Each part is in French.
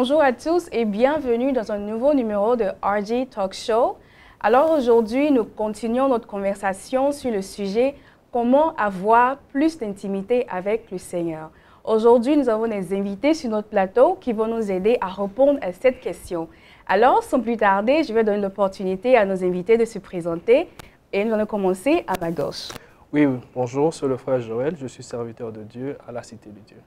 bonjour à tous et bienvenue dans un nouveau numéro de RG Talk Show. Alors aujourd'hui, nous continuons notre conversation sur le sujet « Comment avoir plus d'intimité avec le Seigneur ». Aujourd'hui, nous avons des invités sur notre plateau qui vont nous aider à répondre à cette question. Alors, sans plus tarder, je vais donner l'opportunité à nos invités de se présenter et nous allons commencer à ma gauche. Oui, bonjour, c'est le frère Joël, je suis serviteur de Dieu à la Cité de Dieu.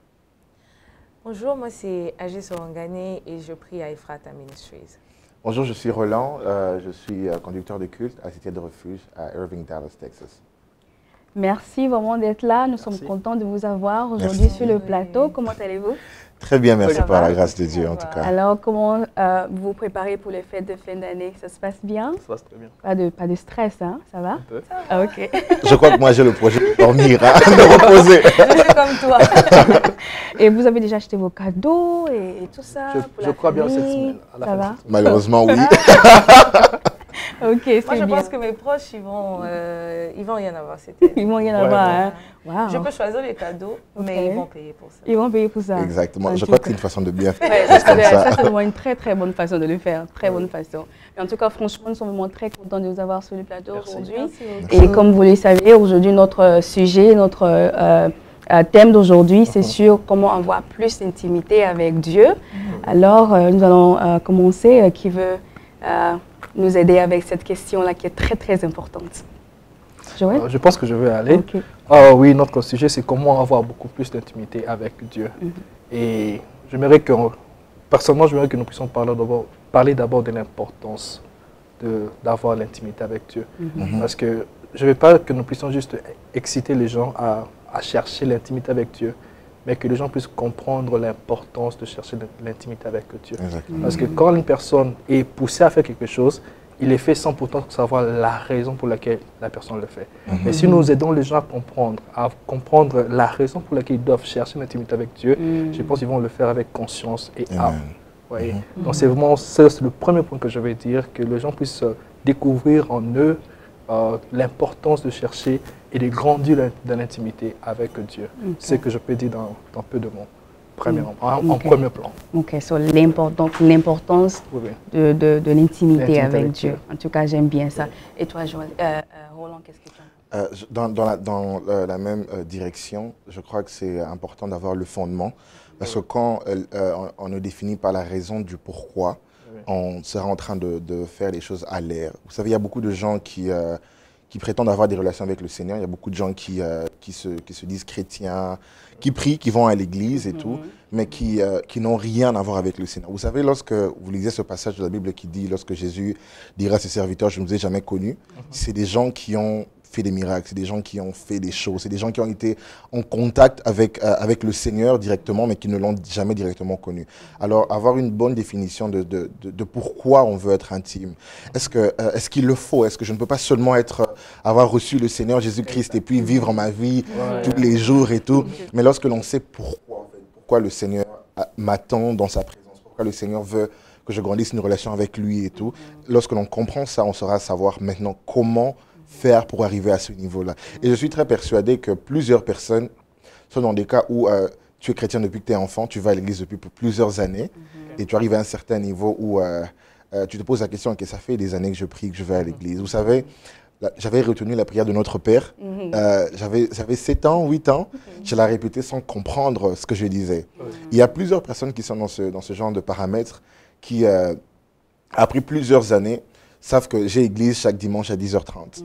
Bonjour, moi c'est Agis Sorangane et je prie à Ephrata Ministries. Bonjour, je suis Roland, je suis conducteur de culte à la Cité de Refuge à Irving, Dallas, Texas. Merci vraiment d'être là, nous sommes contents de vous avoir aujourd'hui sur le plateau. Comment allez-vous? Très bien, merci par la grâce de Dieu en tout cas. Alors, comment vous vous préparez pour les fêtes de fin d'année? Ça se passe bien? Ça se passe très bien. Pas de stress, hein? Ça va? Un peu. Ah, ok. Je crois que moi j'ai le projet de dormir, hein, de reposer. Je suis comme toi. Et vous avez déjà acheté vos cadeaux et tout ça? Je crois bien cette semaine. Ça va? Malheureusement, oui. Ok, c'est Moi je bien. pense que mes proches, ils vont rien avoir cette année. Ils vont rien avoir, hein? Wow. Je peux choisir les cadeaux, mais ils vont payer pour ça. Ils vont payer pour ça. Exactement, En je tout crois que cas. c'est une façon de bien faire. Ouais, comme ça. ça, c'est vraiment une très très bonne façon de le faire, très bonne façon. Mais en tout cas, franchement, nous sommes vraiment très contents de vous avoir sur le plateau aujourd'hui. Et comme vous le savez, aujourd'hui, notre sujet, notre thème d'aujourd'hui, c'est sur comment avoir plus d'intimité avec Dieu. Alors, nous allons commencer. Qui veut nous aider avec cette question-là qui est très très importante? Joël? Je pense que je vais aller. Ok. Oui, notre sujet, c'est comment avoir beaucoup plus d'intimité avec Dieu. Et j'aimerais que, personnellement, j'aimerais que nous puissions parler d'abord de l'importance d'avoir l'intimité avec Dieu. Parce que je ne veux pas que nous puissions juste exciter les gens à chercher l'intimité avec Dieu, mais que les gens puissent comprendre l'importance de chercher l'intimité avec Dieu. Parce que quand une personne est poussée à faire quelque chose, il le fait sans pourtant savoir la raison pour laquelle la personne le fait. Mais si nous aidons les gens à comprendre la raison pour laquelle ils doivent chercher l'intimité avec Dieu, je pense qu'ils vont le faire avec conscience et âme. Voyez? Donc c'est vraiment ça, c'est le premier point que je vais dire, que les gens puissent découvrir en eux l'importance de chercher et de grandir dans l'intimité avec Dieu. C'est ce que je peux dire dans peu de mots. En premier plan. Ok, sur l'importance de l'intimité avec Dieu. En tout cas, j'aime bien ça. Et toi, Joël, Roland, qu'est-ce que tu en penses? Dans la même direction, je crois que c'est important d'avoir le fondement. Parce que quand on ne définit pas la raison du pourquoi, on sera en train de faire les choses à l'air. Vous savez, il y a beaucoup de gens qui prétendent avoir des relations avec le Seigneur. Il y a beaucoup de gens qui se disent chrétiens, qui prient, qui vont à l'église et tout, mais qui n'ont rien à voir avec le Seigneur. Vous savez, lorsque vous lisez ce passage de la Bible qui dit, lorsque Jésus dira à ses serviteurs, je ne vous ai jamais connus, c'est des gens qui ont fait des miracles, c'est des gens qui ont fait des choses, c'est des gens qui ont été en contact avec le Seigneur directement, mais qui ne l'ont jamais directement connu. Alors, avoir une bonne définition de pourquoi on veut être intime. Est-ce qu'il le faut? Est-ce que je ne peux pas seulement avoir reçu le Seigneur Jésus-Christ et puis vivre ma vie tous les jours et tout? Mais lorsque l'on sait pourquoi le Seigneur m'attend dans sa présence, pourquoi le Seigneur veut que je grandisse une relation avec lui et tout, lorsque l'on comprend ça, on saura savoir maintenant comment faire pour arriver à ce niveau-là. Et je suis très persuadé que plusieurs personnes sont dans des cas où tu es chrétien depuis que tu es enfant, tu vas à l'église depuis plusieurs années, et tu arrives à un certain niveau où tu te poses la question, que ça fait des années que je prie, que je vais à l'église. Vous savez, j'avais retenu la prière de notre Père, j'avais 7 ans, 8 ans, je la répétais sans comprendre ce que je disais. Il y a plusieurs personnes qui sont dans ce genre de paramètres qui, après plusieurs années, savent que j'ai église chaque dimanche à 10h30.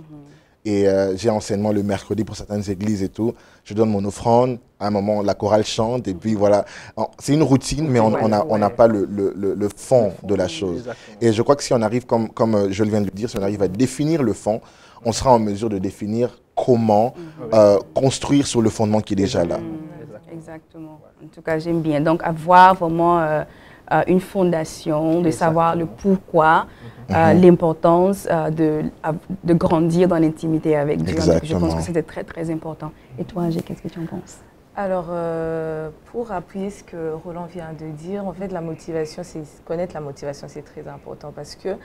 Et j'ai enseignement le mercredi pour certaines églises et tout. Je donne mon offrande, à un moment la chorale chante et puis voilà. C'est une routine, mais on n'a pas le fond de la chose. Exactement. Et je crois que si on arrive, comme je viens de le dire, si on arrive à définir le fond, on sera en mesure de définir comment construire sur le fondement qui est déjà là. Exactement. En tout cas, j'aime bien. Donc, avoir vraiment une fondation, de savoir le pourquoi, l'importance de grandir dans l'intimité avec Dieu. Je pense que c'était très, très important. Et toi, Angé, qu'est-ce que tu en penses? Alors, pour appuyer ce que Roland vient de dire, en fait, la motivation, connaître la motivation, c'est très important parce que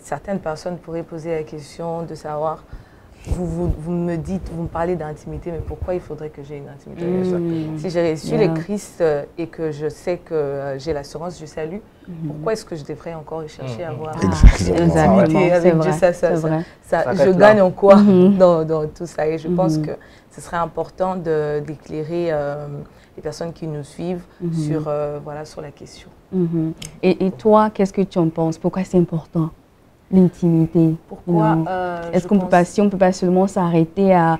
certaines personnes pourraient poser la question de savoir vous me dites, vous me parlez d'intimité, mais pourquoi il faudrait que j'ai une intimité avec Dieu? Si j'ai reçu le Christ et que je sais que j'ai l'assurance du salut, pourquoi est-ce que je devrais encore chercher à avoir une intimité avec Dieu? Je gagne en quoi dans tout ça? Et je pense que ce serait important d'éclairer les personnes qui nous suivent sur, voilà, sur la question. Et toi, qu'est-ce que tu en penses? Pourquoi c'est important? L'intimité. Pourquoi est-ce qu'on ne peut pas seulement s'arrêter à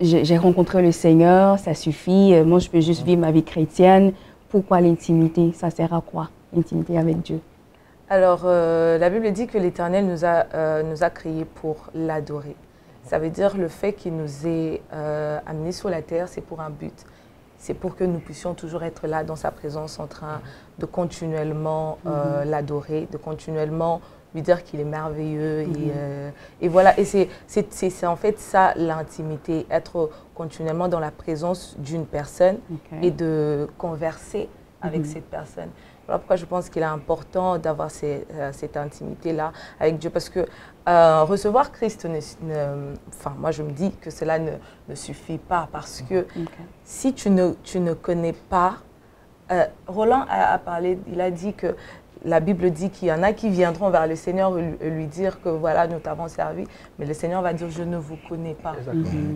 j'ai rencontré le Seigneur, ça suffit, moi je peux juste vivre ma vie chrétienne. Pourquoi l'intimité? Ça sert à quoi, l'intimité avec Dieu? Alors, la Bible dit que l'Éternel nous a créés pour l'adorer. Ça veut dire le fait qu'il nous ait amenés sur la terre, c'est pour un but. C'est pour que nous puissions toujours être là dans sa présence en train de continuellement l'adorer, de continuellement lui dire qu'il est merveilleux. Et voilà, et c'est en fait ça l'intimité, être continuellement dans la présence d'une personne et de converser avec cette personne. Voilà pourquoi je pense qu'il est important d'avoir cette intimité-là avec Dieu. Parce que recevoir Christ, enfin, moi je me dis que cela ne suffit pas. Parce que si tu ne connais pas, Roland a parlé, il a dit que la Bible dit qu'il y en a qui viendront vers le Seigneur et lui dire que voilà, nous t'avons servi, mais le Seigneur va dire je ne vous connais pas.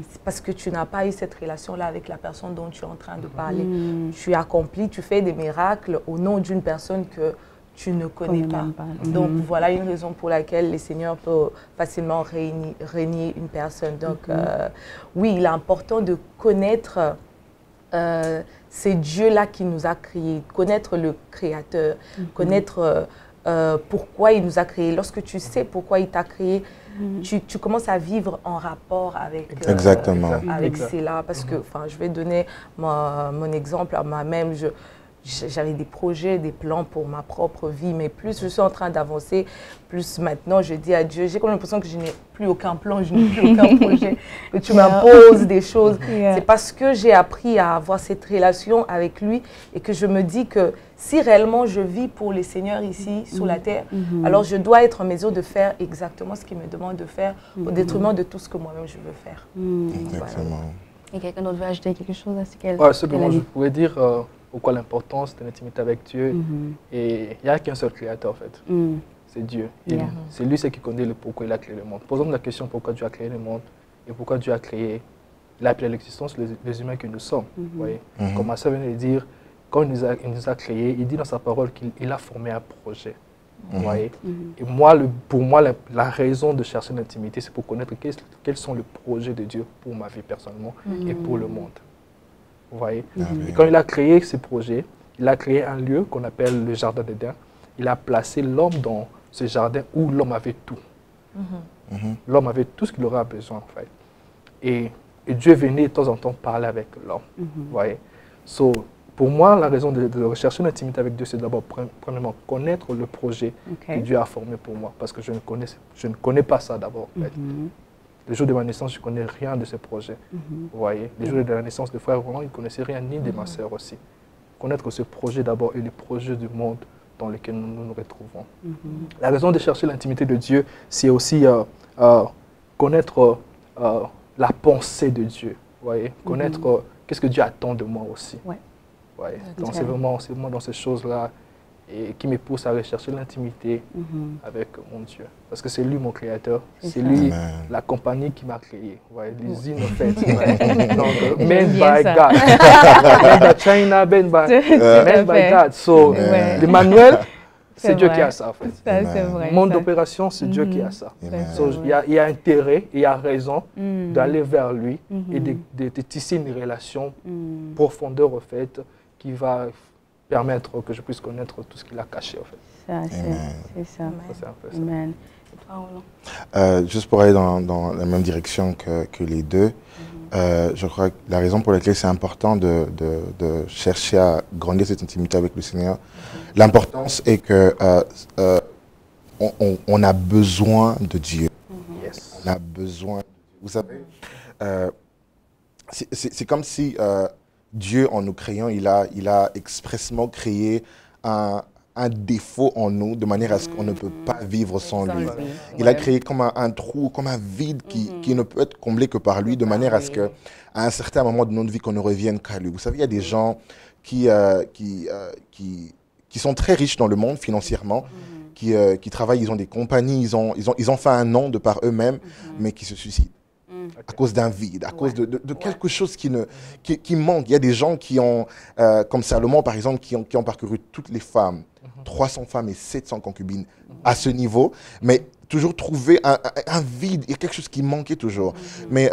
C'est parce que tu n'as pas eu cette relation-là avec la personne dont tu es en train de parler. Tu accomplis, tu fais des miracles au nom d'une personne que tu ne connais pas. Donc voilà une raison pour laquelle le Seigneur peut facilement régner une personne. Donc oui, il est important de connaître c'est Dieu-là qui nous a créés, connaître le Créateur, connaître pourquoi il nous a créés. Lorsque tu sais pourquoi il t'a créé, tu commences à vivre en rapport avec cela. Parce que, je vais donner mon exemple à moi-même. J'avais des projets, des plans pour ma propre vie, mais plus je suis en train d'avancer, plus maintenant je dis à Dieu, j'ai comme l'impression que je n'ai plus aucun plan, je n'ai plus aucun projet, que tu m'imposes des choses. C'est parce que j'ai appris à avoir cette relation avec lui et que je me dis que si réellement je vis pour les seigneurs ici, sur la terre, alors je dois être en mesure de faire exactement ce qu'il me demande de faire au détriment de tout ce que moi-même je veux faire. Exactement. Voilà. Et quelqu'un d'autre veut ajouter quelque chose à ce qu'elle ce que moi je pourrais dire, pourquoi l'importance de l'intimité avec Dieu. Et il n'y a qu'un seul créateur en fait, c'est Dieu. C'est lui qui connaît le pourquoi il a créé le monde. Posons la question pourquoi Dieu a créé le monde et pourquoi Dieu a créé, il a appelé à l'existence les humains que nous sommes. Voyez? Comme ma soeur vient de dire, quand il nous a créés, il dit dans sa parole qu'il a formé un projet. Voyez? Et moi, pour moi, la raison de chercher l'intimité, c'est pour connaître quels sont les projets de Dieu pour ma vie personnellement et pour le monde. Vous voyez? Et quand il a créé ce projet, il a créé un lieu qu'on appelle le Jardin d'Éden. Il a placé l'homme dans ce jardin où l'homme avait tout. L'homme avait tout ce qu'il aurait besoin, en fait. Et Dieu venait de temps en temps parler avec l'homme. Vous voyez? Pour moi, la raison de rechercher l'intimité avec Dieu, c'est d'abord, premièrement, connaître le projet que Dieu a formé pour moi. Parce que je ne connais pas ça d'abord, en fait. Le jour de ma naissance, je ne connais rien de ce projet. Vous voyez? Le jour de la naissance de frère Roland, il ne connaissait rien, ni de ma sœur aussi. Connaître ce projet d'abord et le projet du monde dans lequel nous nous retrouvons. La raison de chercher l'intimité de Dieu, c'est aussi connaître la pensée de Dieu. Vous voyez? Connaître qu'est-ce que Dieu attend de moi aussi. Ouais. Donc c'est vraiment dans ces choses-là et qui me pousse à rechercher l'intimité avec mon Dieu. Parce que c'est lui mon créateur, c'est lui la compagnie qui m'a créé. Ouais, l'usine en fait. Donc, made by God. Made by China, made by God. So, l'Emmanuel, c'est Dieu qui a ça en fait. C'est Monde d'opération, c'est Dieu qui a ça. So, il y a intérêt et il y a raison d'aller vers lui et de tisser une relation profondeur en fait qui va permettre que je puisse connaître tout ce qu'il a caché en fait. C'est ça. C'est un peu ça. Amen. Juste pour aller dans la même direction que les deux, je crois que la raison pour laquelle c'est important de chercher à grandir cette intimité avec le Seigneur, l'importance est que on a besoin de Dieu. On a besoin. Vous savez, c'est comme si Dieu, en nous créant, il a expressément créé un un défaut en nous, de manière à ce qu'on ne peut pas vivre sans lui. Il a créé comme un trou, comme un vide qui ne peut être comblé que par lui, de manière à ce qu'à un certain moment de notre vie, qu'on ne revienne qu'à lui. Vous savez, il y a des gens qui sont très riches dans le monde financièrement, qui travaillent, ils ont des compagnies, ils ont fait un nom de par eux-mêmes, mais qui se suicident. À cause d'un vide, à cause de quelque chose qui manque. Il y a des gens qui ont, comme Salomon par exemple, qui ont parcouru toutes les femmes, 300 femmes et 700 concubines à ce niveau, mais toujours trouvé un vide, il y a quelque chose qui manquait toujours. Mais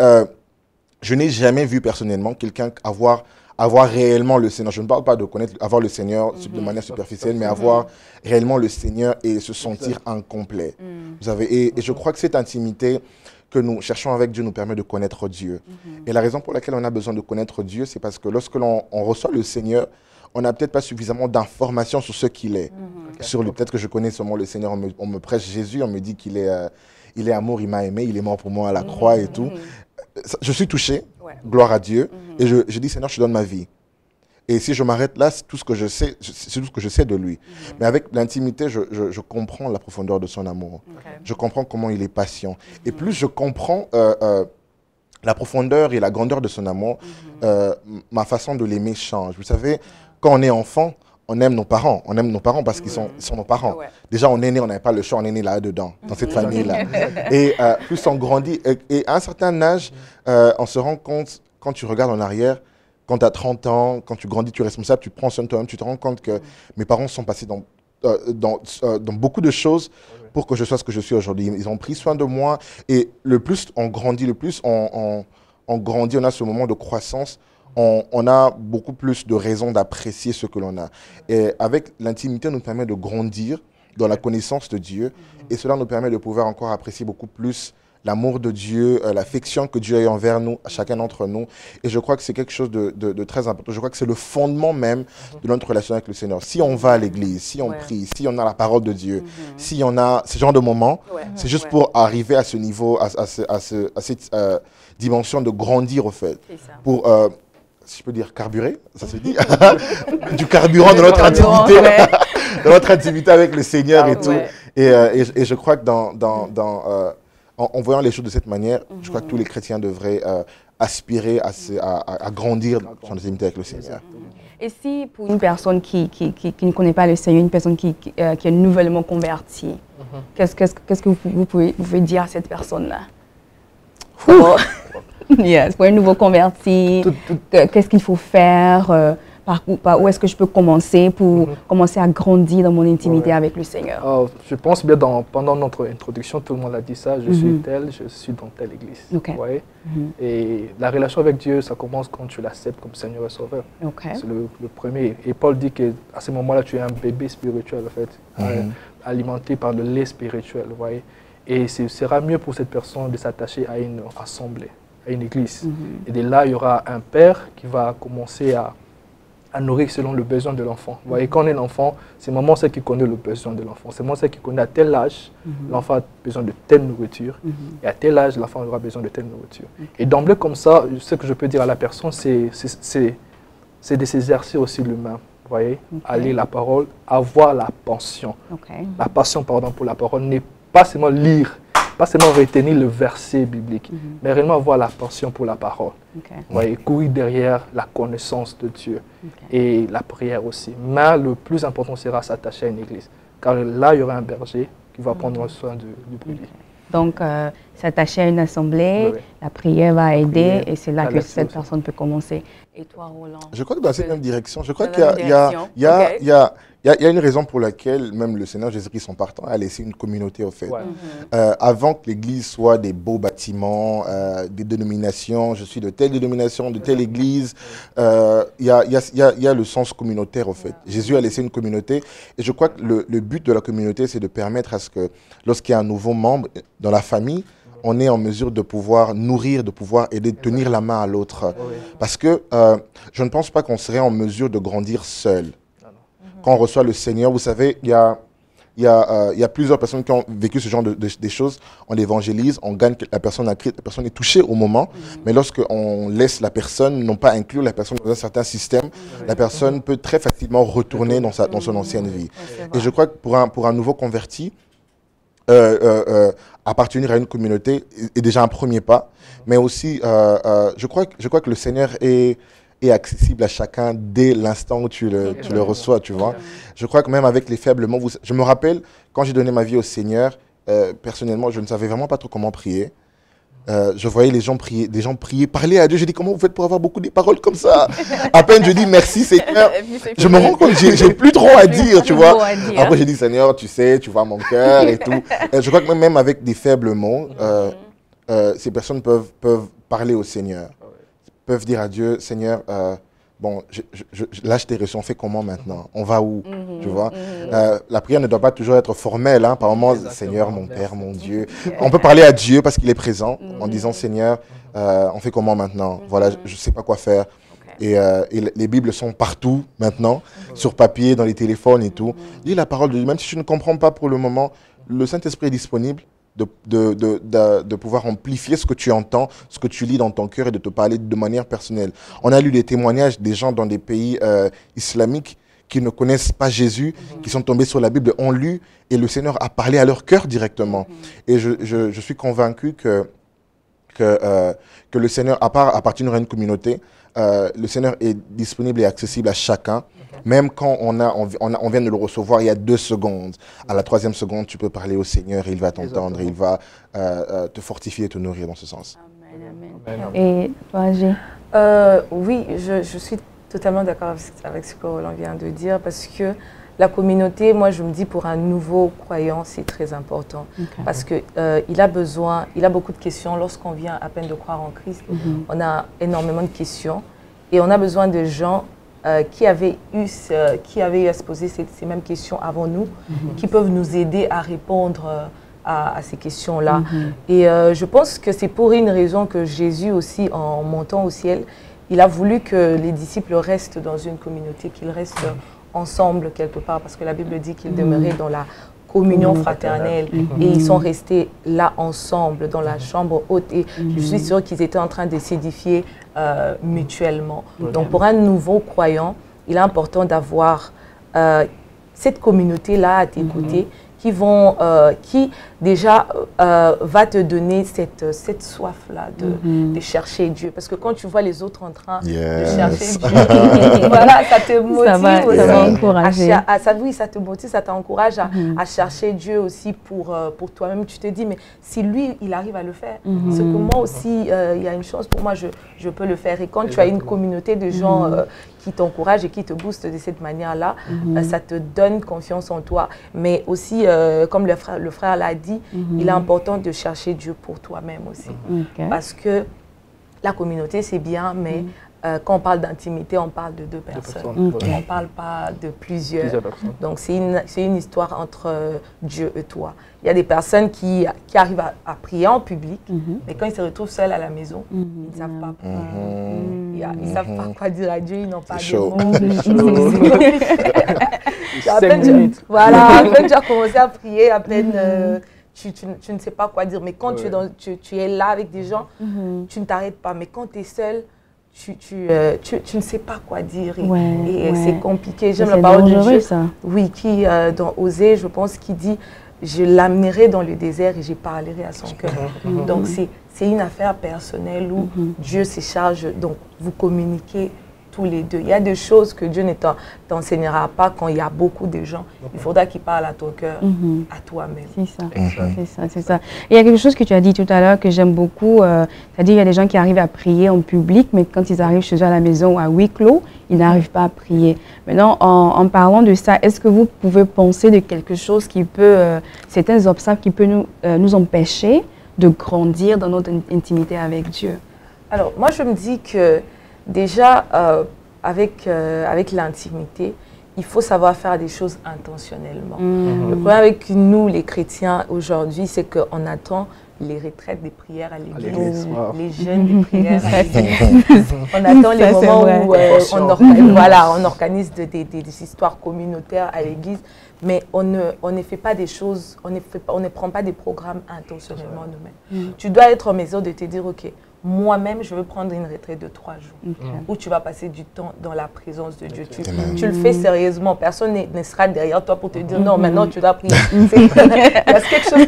je n'ai jamais vu personnellement quelqu'un avoir réellement le Seigneur. Je ne parle pas de avoir le Seigneur de manière superficielle, mais avoir réellement le Seigneur et se sentir incomplet. Vous savez, et je crois que cette intimité que nous cherchons avec Dieu nous permet de connaître Dieu. Et la raison pour laquelle on a besoin de connaître Dieu, c'est parce que lorsque l'on reçoit le Seigneur, on n'a peut-être pas suffisamment d'informations sur ce qu'il est. Sur lui, peut-être que je connais seulement le Seigneur, on me prêche Jésus, on me dit qu'il est amour, il m'a aimé, il est mort pour moi à la croix et tout. Je suis touché, gloire à Dieu, et je dis Seigneur, je te donne ma vie. Et si je m'arrête là, c'est tout ce que je sais, c'est tout ce que je sais de lui. Mais avec l'intimité, je comprends la profondeur de son amour. Je comprends comment il est patient. Et plus je comprends la profondeur et la grandeur de son amour, ma façon de l'aimer change. Vous savez, quand on est enfant, on aime nos parents. On aime nos parents parce qu'ils sont nos parents. Déjà, on est né, on n'avait pas le choix, on est né là-dedans, dans cette famille-là. Et plus on grandit, et à un certain âge, on se rend compte, quand tu regardes en arrière, quand tu as 30 ans, quand tu grandis, tu es responsable, tu prends soin de toi-même, tu te rends compte que mes parents sont passés dans beaucoup de choses pour que je sois ce que je suis aujourd'hui. Ils ont pris soin de moi. Et le plus on grandit, on a ce moment de croissance, on a beaucoup plus de raisons d'apprécier ce que l'on a. Et avec l'intimité, nous permet de grandir dans la connaissance de Dieu. Et cela nous permet de pouvoir encore apprécier beaucoup plus l'amour de Dieu, l'affection que Dieu a envers nous, à chacun d'entre nous. Et je crois que c'est quelque chose de très important. Je crois que c'est le fondement même de notre relation avec le Seigneur. Si on va à l'église, si on prie, si on a la parole de Dieu, si on a ce genre de moments, c'est juste pour arriver à ce niveau, à cette dimension de grandir, au fait. Pour, si je peux dire, carburer, ça se dit, du carburant de notre intimité, de notre intimité avec le Seigneur et tout. Et je crois que en voyant les choses de cette manière, je crois que tous les chrétiens devraient aspirer à grandir dans son intimité avec le Seigneur. Et si pour une personne qui ne connaît pas le Seigneur, une personne qui est nouvellement convertie, qu'est-ce que vous pouvez dire à cette personne-là? Yes, pour un nouveau converti, qu'est-ce qu'il faut faire? Par où est-ce que je peux commencer pour commencer à grandir dans mon intimité avec le Seigneur? Je pense bien, pendant notre introduction, tout le monde a dit ça, je suis tel, je suis dans telle église. Et la relation avec Dieu, ça commence quand tu l'acceptes comme Seigneur et Sauveur. C'est le premier. Et Paul dit qu'à ce moment-là, tu es un bébé spirituel, en fait, alimenté par le lait spirituel. Et ce sera mieux pour cette personne de s'attacher à une assemblée, à une église. Et de là, il y aura un père qui va commencer à nourrir selon le besoin de l'enfant. Vous voyez, quand on est l'enfant, c'est maman celle qui connaît le besoin de l'enfant. C'est maman celle qui connaît à tel âge, l'enfant a besoin de telle nourriture, et à tel âge, l'enfant aura besoin de telle nourriture. Et d'emblée comme ça, ce que je peux dire à la personne, c'est de s'exercer aussi l'humain. Vous voyez, aller la parole, avoir la passion. La passion, pardon, pour la parole n'est pas seulement lire, pas seulement retenir le verset biblique, mais réellement avoir la passion pour la parole. Voyez, courir derrière la connaissance de Dieu et la prière aussi. Mais le plus important sera s'attacher à une église, car là, il y aura un berger qui va prendre soin du brebis. Donc, s'attacher à une assemblée, la prière va aider et c'est là que cette personne peut commencer. Et toi, Roland? Je crois que dans cette même direction, je crois qu'il y a une raison pour laquelle même le Seigneur Jésus-Christ, en partant, a laissé une communauté, au fait. Avant que l'Église soit des beaux bâtiments, des dénominations, je suis de telle dénomination, de telle Église, il y a le sens communautaire, au fait. Jésus a laissé une communauté et je crois que le but de la communauté, c'est de permettre à ce que, lorsqu'il y a un nouveau membre dans la famille, on est en mesure de pouvoir nourrir, de pouvoir aider, de tenir la main à l'autre. Parce que je ne pense pas qu'on serait en mesure de grandir seul. Quand on reçoit le Seigneur, vous savez, il y a il y a plusieurs personnes qui ont vécu ce genre des choses. On l'évangélise, on gagne la personne à Christ, la personne est touchée au moment, mais lorsqu'on laisse la personne, non pas inclure la personne dans un certain système, la personne peut très facilement retourner dans son ancienne vie. Et je crois que pour un nouveau converti, appartenir à une communauté est déjà un premier pas, mais aussi, je crois que le Seigneur est accessible à chacun dès l'instant où tu le reçois, tu vois. Je crois que même avec les faibles mots, je me rappelle, quand j'ai donné ma vie au Seigneur, personnellement, je ne savais vraiment pas trop comment prier. Je voyais des gens prier, parler à Dieu. Je dis, comment vous faites pour avoir beaucoup de paroles comme ça? À peine je dis merci Seigneur, je me rends compte que j'ai plus trop à dire, tu vois. Après je dis, Seigneur, tu sais, tu vois mon cœur et tout. Je crois que même avec des faibles mots, ces personnes peuvent parler au Seigneur, peuvent dire à Dieu, Seigneur, bon, là je t'ai reçu, on fait comment maintenant? On va où? Tu vois? La prière ne doit pas toujours être formelle, hein. Par moment, Seigneur, mon Père, mon Dieu. On peut parler à Dieu parce qu'il est présent en disant, Seigneur, on fait comment maintenant? Voilà, je ne sais pas quoi faire. Et les Bibles sont partout maintenant, sur papier, dans les téléphones et tout. Lis la parole de Dieu, même si tu ne comprends pas pour le moment, le Saint-Esprit est disponible de pouvoir amplifier ce que tu entends, ce que tu lis dans ton cœur et de te parler de manière personnelle. On a lu des témoignages des gens dans des pays islamiques qui ne connaissent pas Jésus, qui sont tombés sur la Bible, ont lu et le Seigneur a parlé à leur cœur directement. Et je suis convaincu que le Seigneur, à part appartenir à une communauté, le Seigneur est disponible et accessible à chacun. Même quand on vient de le recevoir il y a 2 secondes, à la 3e seconde, tu peux parler au Seigneur et il va t'entendre, il va te fortifier et te nourrir dans ce sens. Amen. Et toi, G? Oui, je suis totalement d'accord avec ce que Roland vient de dire parce que la communauté, moi je me dis pour un nouveau croyant, c'est très important parce qu'il a beaucoup de questions. Lorsqu'on vient à peine de croire en Christ, on a énormément de questions et on a besoin de gens qui avaient eu à se poser ces mêmes questions avant nous, qui peuvent nous aider à répondre à ces questions-là. Et je pense que c'est pour une raison que Jésus aussi, en montant au ciel, il a voulu que les disciples restent dans une communauté, qu'ils restent ensemble quelque part, parce que la Bible dit qu'ils demeuraient dans la communion fraternelle et ils sont restés là ensemble dans la chambre haute et je suis sûre qu'ils étaient en train de s'édifier mutuellement. Donc pour un nouveau croyant, il est important d'avoir cette communauté-là à tes côtés qui déjà va te donner cette soif-là de chercher Dieu. Parce que quand tu vois les autres en train de chercher Dieu, voilà, ça te motive aussi. Ça va encourager. Oui, ça te motive, ça t'encourage à chercher Dieu aussi pour toi-même. Tu te dis, mais si lui, il arrive à le faire, c'est que moi aussi, il y a une chance pour moi, je peux le faire. Et quand tu as une communauté de gens qui t'encouragent et qui te boostent de cette manière-là, ça te donne confiance en toi. Mais aussi, comme le frère l'a dit, il est important de chercher Dieu pour toi-même aussi. Parce que la communauté, c'est bien, mais quand on parle d'intimité, on parle de 2 personnes. On ne parle pas de plusieurs. Donc, c'est une histoire entre Dieu et toi. Il y a des personnes qui arrivent à prier en public, mais quand ils se retrouvent seuls à la maison, ils ne savent pas prier. Ils ne savent pas quoi dire à Dieu, ils n'ont pas de mots. À peine tu as commencé à prier, à peine tu ne sais pas quoi dire. Mais quand tu es là avec des gens, tu ne t'arrêtes pas. Mais quand tu es seul, tu ne sais pas quoi dire et c'est compliqué. J'aime la parole de Dieu, oui, qui dans Osée, je pense, qui dit « Je l'amènerai dans le désert et je parlerai à son cœur ». Donc c'est une affaire personnelle où Dieu se charge, donc vous communiquez tous les deux. Il y a des choses que Dieu ne t'enseignera pas quand il y a beaucoup de gens. Il faudra qu'il parle à ton cœur, à toi-même. C'est ça. Et il y a quelque chose que tu as dit tout à l'heure que j'aime beaucoup. C'est-à-dire qu'il y a des gens qui arrivent à prier en public, mais quand ils arrivent chez eux à la maison ou à huis clos, ils n'arrivent pas à prier. Maintenant, en parlant de ça, est-ce que vous pouvez penser de quelque chose qui peut, certains obstacles qui peuvent nous empêcher de grandir dans notre intimité avec Dieu? Alors, moi, je me dis que déjà, avec l'intimité, il faut savoir faire des choses intentionnellement. Le problème avec nous, les chrétiens, aujourd'hui, c'est qu'on attend les retraites des prières à l'église, l'église, les jeûnes des prières à l'église. On attend les moments où on organise des histoires communautaires à l'église, mais on ne fait pas des choses, on ne prend pas des programmes intentionnellement nous-mêmes. Tu dois être en mesure de te dire, ok, moi-même, je veux prendre une retraite de 3 jours où tu vas passer du temps dans la présence de Dieu. Tu le fais sérieusement. Personne ne sera derrière toi pour te dire non, maintenant tu dois prier. Il y a quelque chose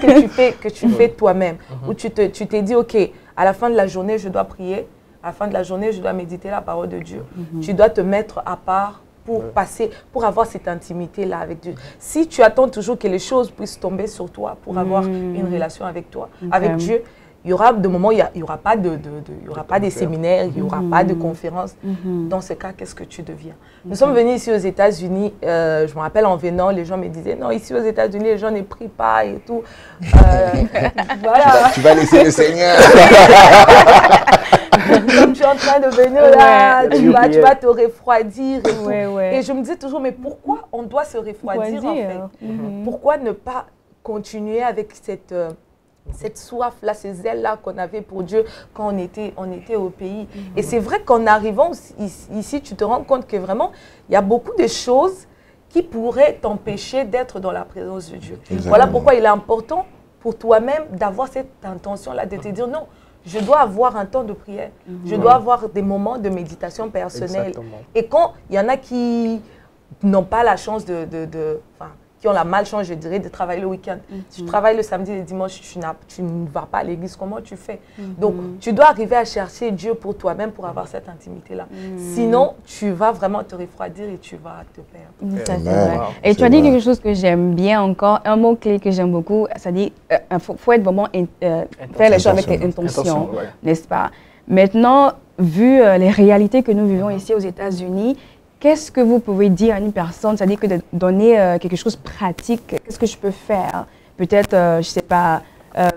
que tu fais toi-même où tu t'es dit, ok, à la fin de la journée, je dois prier. À la fin de la journée, je dois méditer la parole de Dieu. Tu dois te mettre à part pour avoir cette intimité-là avec Dieu. Si tu attends toujours que les choses puissent tomber sur toi pour avoir une relation avec toi, avec Dieu, il y aura des moments où il n'y aura pas des séminaires, il n'y aura pas de conférences. Dans ce cas, qu'est-ce que tu deviens? Nous sommes venus ici aux États-Unis, je me rappelle en venant, les gens me disaient, non, ici aux États-Unis, les gens ne prient pas et tout. Voilà. Tu vas laisser le Seigneur. Comme tu es en train de venir là, tu vas te refroidir et tout. Et je me disais toujours, mais pourquoi on doit se refroidir en fait? Pourquoi ne pas continuer avec cette soif-là, ces zèles-là qu'on avait pour Dieu quand on était au pays. Et c'est vrai qu'en arrivant ici, tu te rends compte que vraiment, il y a beaucoup de choses qui pourraient t'empêcher d'être dans la présence de Dieu. Exactement. Voilà pourquoi il est important pour toi-même d'avoir cette intention-là, de te dire non, je dois avoir un temps de prière, je dois avoir des moments de méditation personnelle. Exactement. Et quand il y en a qui n'ont pas la chance qui ont la malchance, je dirais, de travailler le week-end. Si tu travailles le samedi et le dimanche, tu ne vas pas à l'église, comment tu fais? Donc, tu dois arriver à chercher Dieu pour toi-même pour avoir cette intimité-là. Sinon, tu vas vraiment te refroidir et tu vas te perdre. Ça, c'est vrai. Et tu as dit quelque chose que j'aime bien encore, un mot-clé que j'aime beaucoup, ça dit, faut être vraiment, faire les choses avec intention, n'est-ce pas? Maintenant, vu les réalités que nous vivons ici aux États-Unis, qu'est-ce que vous pouvez dire à une personne, c'est-à-dire que de donner quelque chose de pratique, qu'est-ce que je peux faire? Peut-être, je ne sais pas,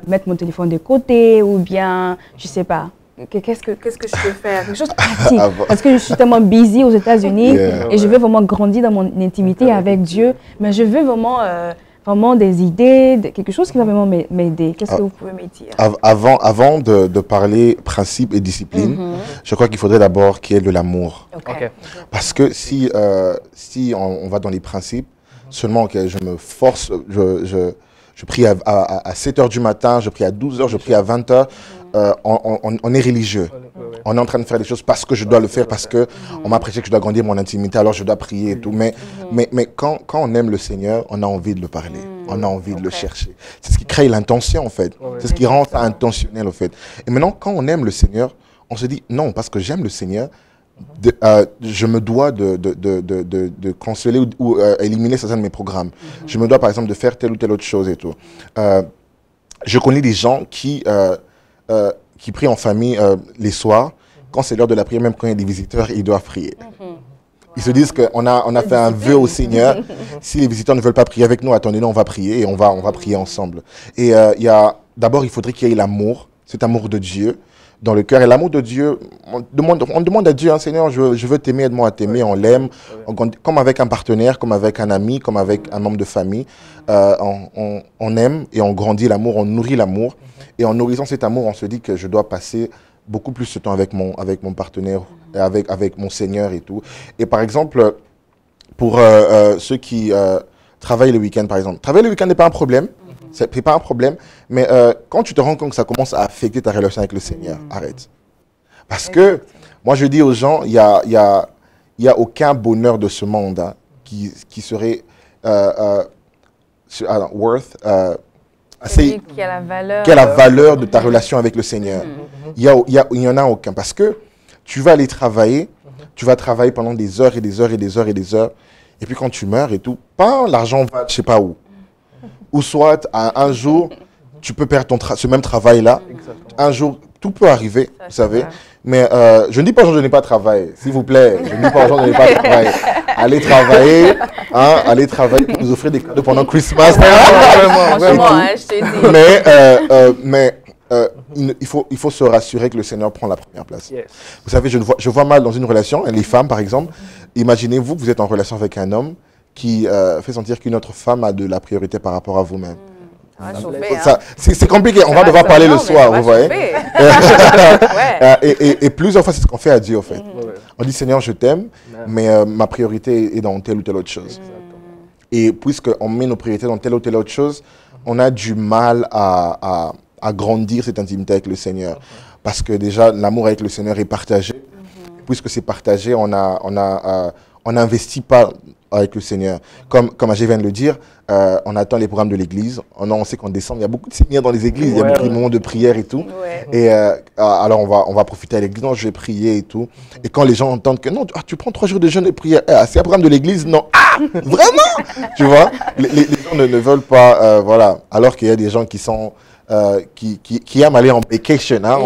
mettre mon téléphone de côté ou bien, je ne sais pas, qu'est-ce que je peux faire? Quelque chose de pratique. Parce que je suis tellement busy aux États-Unis et je veux vraiment grandir dans mon intimité avec Dieu, mais je veux vraiment des idées, quelque chose qui va vraiment m'aider. Qu'est-ce que vous pouvez me dire? Avant de parler principe et discipline, je crois qu'il faudrait d'abord qu'il y ait de l'amour. Parce que si on va dans les principes, seulement que je me force, je prie à 7 h du matin, je prie à 12 h, je prie à 20 h, on est religieux. On est en train de faire des choses parce que je dois le faire, parce qu'on m'a prêché que je dois grandir mon intimité, alors je dois prier et tout. Mais quand on aime le Seigneur, on a envie de le parler, on a envie de le chercher. C'est ce qui crée l'intention, en fait. C'est ce qui rend ça intentionnel, en fait. Et maintenant, quand on aime le Seigneur, on se dit, non, parce que j'aime le Seigneur, je me dois de canceller ou éliminer certains de mes programmes. Je me dois, par exemple, de faire telle ou telle autre chose et tout. Je connais des gens qui prient en famille les soirs. Quand c'est l'heure de la prière, même quand il y a des visiteurs, ils doivent prier. Ils se disent qu'on a fait un vœu au Seigneur. Si les visiteurs ne veulent pas prier avec nous, attendez-nous, on va prier et on va prier ensemble. Et d'abord, il faudrait qu'il y ait l'amour, cet amour de Dieu dans le cœur. Et l'amour de Dieu, on demande à Dieu, hein, Seigneur, je veux t'aimer, aide-moi à t'aimer, on l'aime, comme avec un partenaire, comme avec un ami, comme avec un membre de famille. On aime et on grandit l'amour, on nourrit l'amour. Et en nourrissant cet amour, on se dit que je dois passer beaucoup plus de temps avec mon partenaire, avec mon Seigneur et tout. Et par exemple, pour ceux qui travaillent le week-end, par exemple, travailler le week-end n'est pas un problème. C'est pas un problème, mais quand tu te rends compte que ça commence à affecter ta relation avec le Seigneur, arrête. Parce que, moi je dis aux gens, il y a aucun bonheur de ce monde qui serait worth, assez, qui a la valeur de ta relation avec le Seigneur. Il y en a aucun. Parce que tu vas aller travailler, tu vas travailler pendant des heures et des heures et des heures et des heures, et puis quand tu meurs et tout, l'argent va je sais pas où. Ou soit, un jour, tu peux perdre ce même travail-là. Un jour, tout peut arriver, vous savez. Mais je ne dis pas aux gens de ne pas travailler, s'il vous plaît. Je ne dis pas aux gens de ne pas travailler. Allez travailler, allez travailler pour nous offrir des cadeaux pendant Christmas. Mais il faut se rassurer que le Seigneur prend la première place. Vous savez, je vois mal dans une relation, les femmes par exemple, imaginez-vous que vous êtes en relation avec un homme qui fait sentir qu'une autre femme a de la priorité par rapport à vous-même. Ça va chauffer, c'est compliqué, on va devoir parler le soir, vous voyez. Et plusieurs fois, c'est ce qu'on fait à Dieu, en fait. On dit, Seigneur, je t'aime, mais ma priorité est dans telle ou telle autre chose. Et puisqu'on met nos priorités dans telle ou telle autre chose, on a du mal à grandir cette intimité avec le Seigneur. Parce que déjà, l'amour avec le Seigneur est partagé. Puisque c'est partagé, on n'investit pas avec le Seigneur. Comme AG vient de le dire, on attend les programmes de l'église. On sait qu'en décembre, il y a beaucoup de séminaires dans les églises, il y a beaucoup de moments de prière et tout. Et alors, on va profiter à l'église, non, je vais prier et tout. Et quand les gens entendent que non, tu prends 3 jours de jeûne et prière, c'est un programme de l'église, non. Vraiment. Tu vois, les gens ne veulent pas, voilà. Alors qu'il y a des gens qui sont... qui aiment aller en vacation, hein,